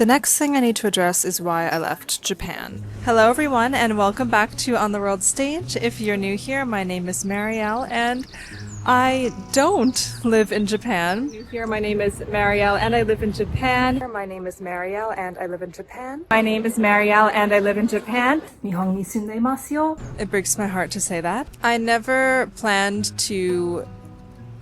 The next thing I need to address is why I left Japan. Hello everyone and welcome back to On the World Stage. If you're new here, my name is Mariel and I don't live in Japan. Here, my name is Mariel and I live in Japan. My name is Mariel and I live in Japan. My name is Mariel and I live in Japan. Nihon ni sundemasu yo. It breaks my heart to say that. I never planned to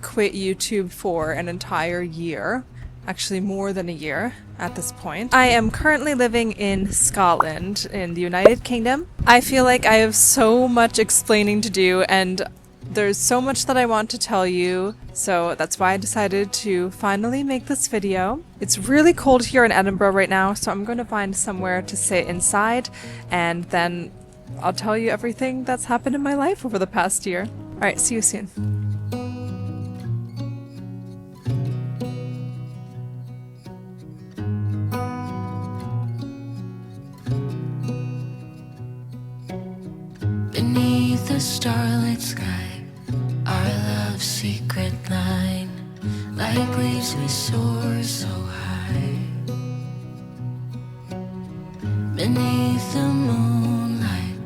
quit YouTube for an entire year. Actually more than a year at this point. I am currently living in Scotland in the United Kingdom. I feel like I have so much explaining to do and there's so much that I want to tell you, so that's why I decided to finally make this video. It's really cold here in Edinburgh right now, so I'm going to find somewhere to sit inside and then I'll tell you everything that's happened in my life over the past year. Alright, see you soon. Beneath the starlit sky, our love's secret line, like leaves we soar so high. Beneath the moonlight,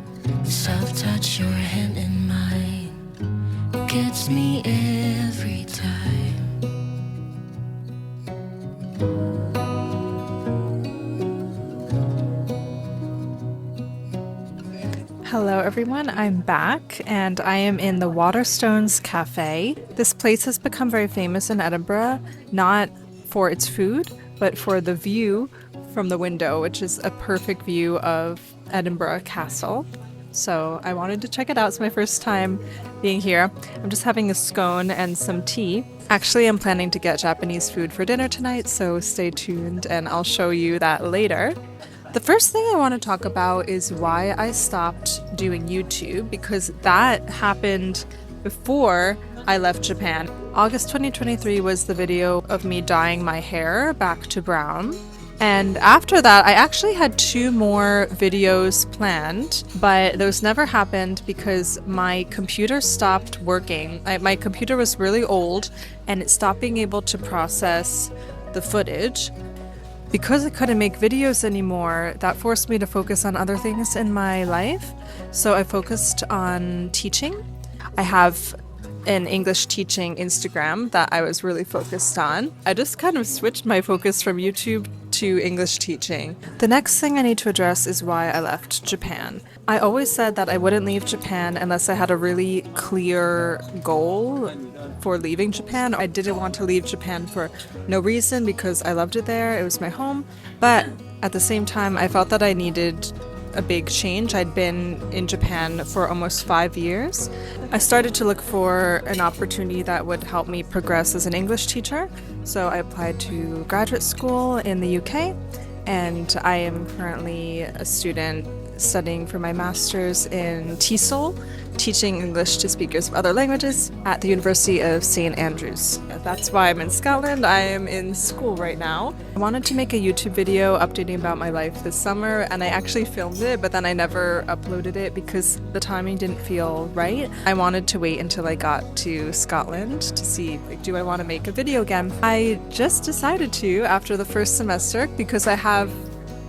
the soft touch your hand in mine gets me every time. Hello everyone, I'm back and I am in the Waterstones cafe. This place has become very famous in Edinburgh, not for its food, but for the view from the window, which is a perfect view of Edinburgh Castle. So I wanted to check it out. It's my first time being here. I'm just having a scone and some tea. Actually, I'm planning to get Japanese food for dinner tonight, so stay tuned and I'll show you that later. The first thing I want to talk about is why I stopped doing YouTube, because that happened before I left Japan. August 2023 was the video of me dyeing my hair back to brown. And after that, I actually had 2 more videos planned, but those never happened because my computer stopped working. My computer was really old and it stopped being able to process the footage. Because I couldn't make videos anymore, that forced me to focus on other things in my life. So I focused on teaching. I have an English teaching Instagram that I was really focused on. I just kind of switched my focus from YouTube to English teaching. The next thing I need to address is why I left Japan. I always said that I wouldn't leave Japan unless I had a really clear goal for leaving Japan. I didn't want to leave Japan for no reason because I loved it there. It was my home. But at the same time, I felt that I needed a big change. I'd been in Japan for almost 5 years. I started to look for an opportunity that would help me progress as an English teacher. So I applied to graduate school in the UK and I am currently a student studying for my master's in TESOL, teaching English to speakers of other languages at the University of St. Andrews. That's why I'm in Scotland. I am in school right now. I wanted to make a YouTube video updating about my life this summer and I actually filmed it, but then I never uploaded it because the timing didn't feel right. I wanted to wait until I got to Scotland to see, like, do I want to make a video again? I just decided to after the first semester because I have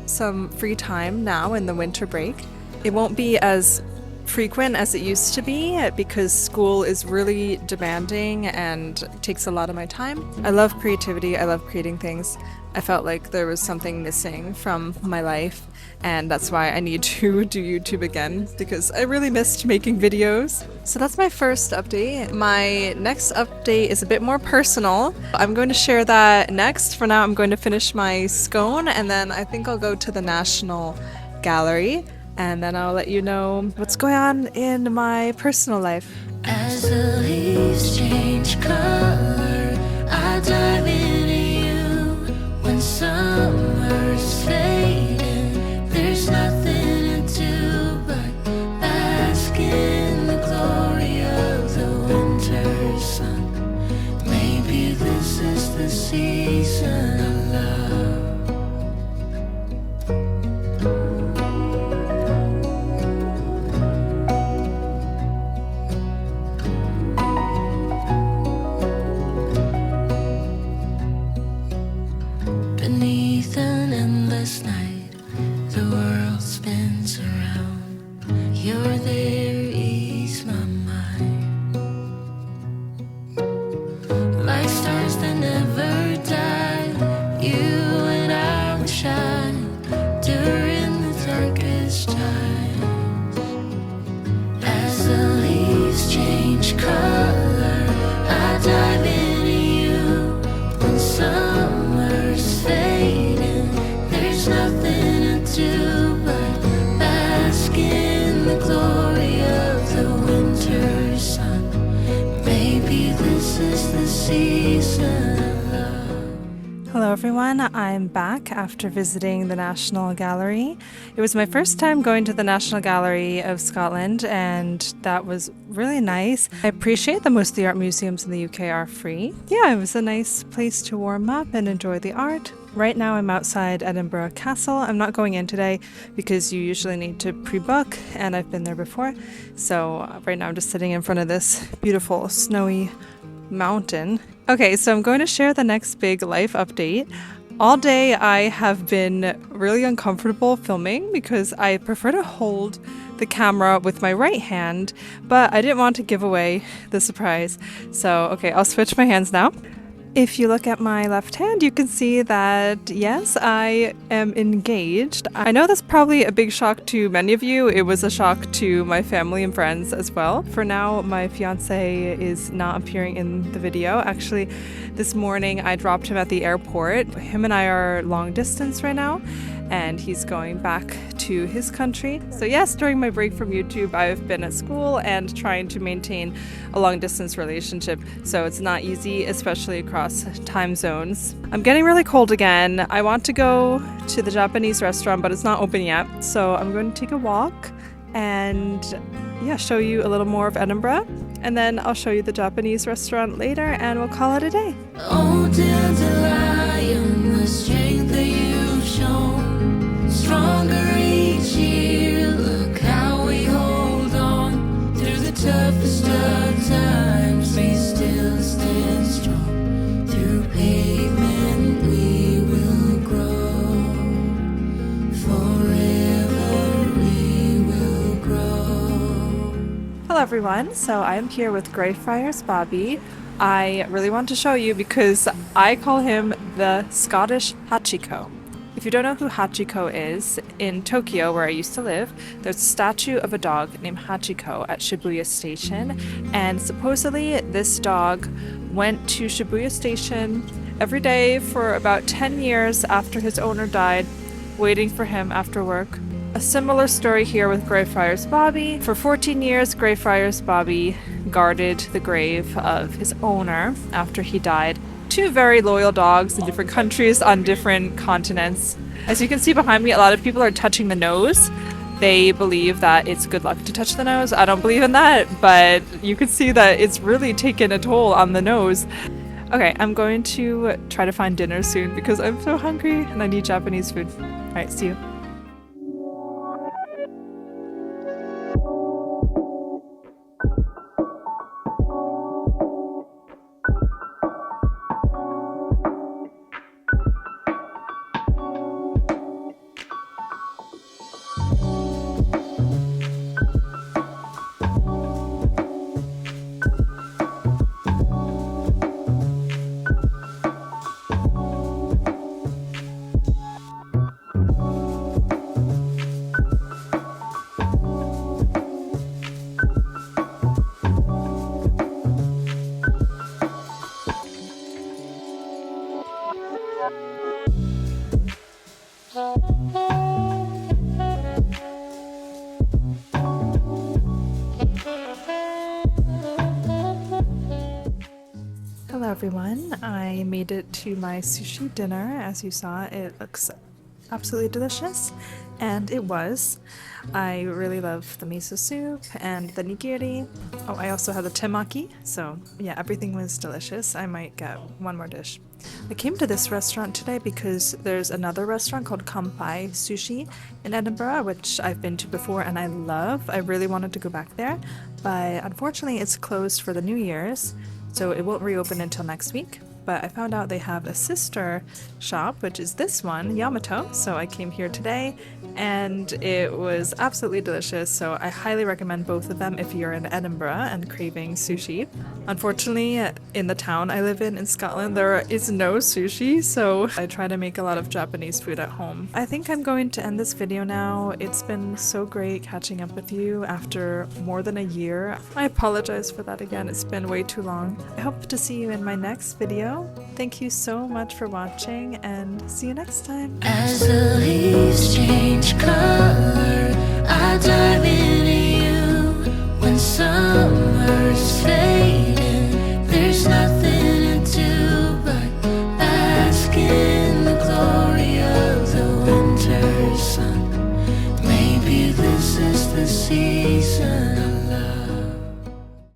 some free time now in the winter break. It won't be as frequent as it used to be because school is really demanding and takes a lot of my time. I love creativity, I love creating things. I felt like there was something missing from my life and that's why I need to do YouTube again because I really missed making videos. So that's my first update. My next update is a bit more personal. I'm going to share that next. For now, I'm going to finish my scone and then I think I'll go to the National Gallery and then I'll let you know what's going on in my personal life. As the leaves change color, I dive into you. When summer's fading, there's nothing to do but bask in the glory of the winter sun. Maybe this is the season of love. Beneath an endless restless night, the world spins around. You're there, ease my mind. Like stars that never die, you and I will shine during the darkest times. As the leaves change color, I dive into you. When summer's fading, there's nothing to do but bask in the glory of the winter sun. Maybe this is the season of love. Hello everyone, I'm back after visiting the National Gallery. It was my first time going to the National Gallery of Scotland, and that was really nice. I appreciate that most of the art museums in the UK are free. Yeah, it was a nice place to warm up and enjoy the art. Right now I'm outside Edinburgh Castle. I'm not going in today because you usually need to pre-book, and I've been there before. So right now I'm just sitting in front of this beautiful snowy mountain. Okay, so I'm going to share the next big life update. All day I have been really uncomfortable filming because I prefer to hold the camera with my right hand, but I didn't want to give away the surprise. So, okay, I'll switch my hands now. If you look at my left hand, you can see that, yes, I am engaged. I know that's probably a big shock to many of you. It was a shock to my family and friends as well. For now, my fiance is not appearing in the video. Actually, this morning I dropped him at the airport. Him and I are long distance right now, and he's going back to his country. So yes, during my break from YouTube, I've been at school and trying to maintain a long distance relationship. So it's not easy, especially across time zones. I'm getting really cold again. I want to go to the Japanese restaurant, but it's not open yet. So I'm going to take a walk and yeah, show you a little more of Edinburgh. And then I'll show you the Japanese restaurant later and we'll call it a day. Oh, dandelion, the strength that you've shown, stronger each year. Look how we hold on through the toughest of times. We still stand strong. Through pavement we will grow. Forever we will grow. Hello everyone, so I'm here with Greyfriars Bobby. I really want to show you because I call him the Scottish Hachiko. If you don't know who Hachiko is, in Tokyo, where I used to live, there's a statue of a dog named Hachiko at Shibuya Station, and supposedly this dog went to Shibuya Station every day for about 10 years after his owner died, waiting for him after work. A similar story here with Greyfriars Bobby. For 14 years, Greyfriars Bobby guarded the grave of his owner after he died. Two very loyal dogs in different countries on different continents. As you can see behind me, a lot of people are touching the nose. They believe that it's good luck to touch the nose. I don't believe in that, but you can see that it's really taken a toll on the nose. Okay, I'm going to try to find dinner soon because I'm so hungry and I need Japanese food. Alright, see you. Hello everyone, I made it to my sushi dinner. As you saw, it looks absolutely delicious, and it was. I really love the miso soup and the nigiri. Oh, I also had the temaki, so yeah, everything was delicious. I might get one more dish. I came to this restaurant today because there's another restaurant called Kampai Sushi in Edinburgh, which I've been to before and I love. I really wanted to go back there, but unfortunately it's closed for the New Year's, so it won't reopen until next week. but I found out they have a sister shop, which is this one, Yamato. So I came here today and it was absolutely delicious. So I highly recommend both of them if you're in Edinburgh and craving sushi. Unfortunately, in the town I live in Scotland, there is no sushi, so I try to make a lot of Japanese food at home. I think I'm going to end this video now. It's been so great catching up with you after more than a year. I apologize for that again, it's been way too long. I hope to see you in my next video. Thank you so much for watching and see you next time. As the leaves change color, I dive into you when summer's fading.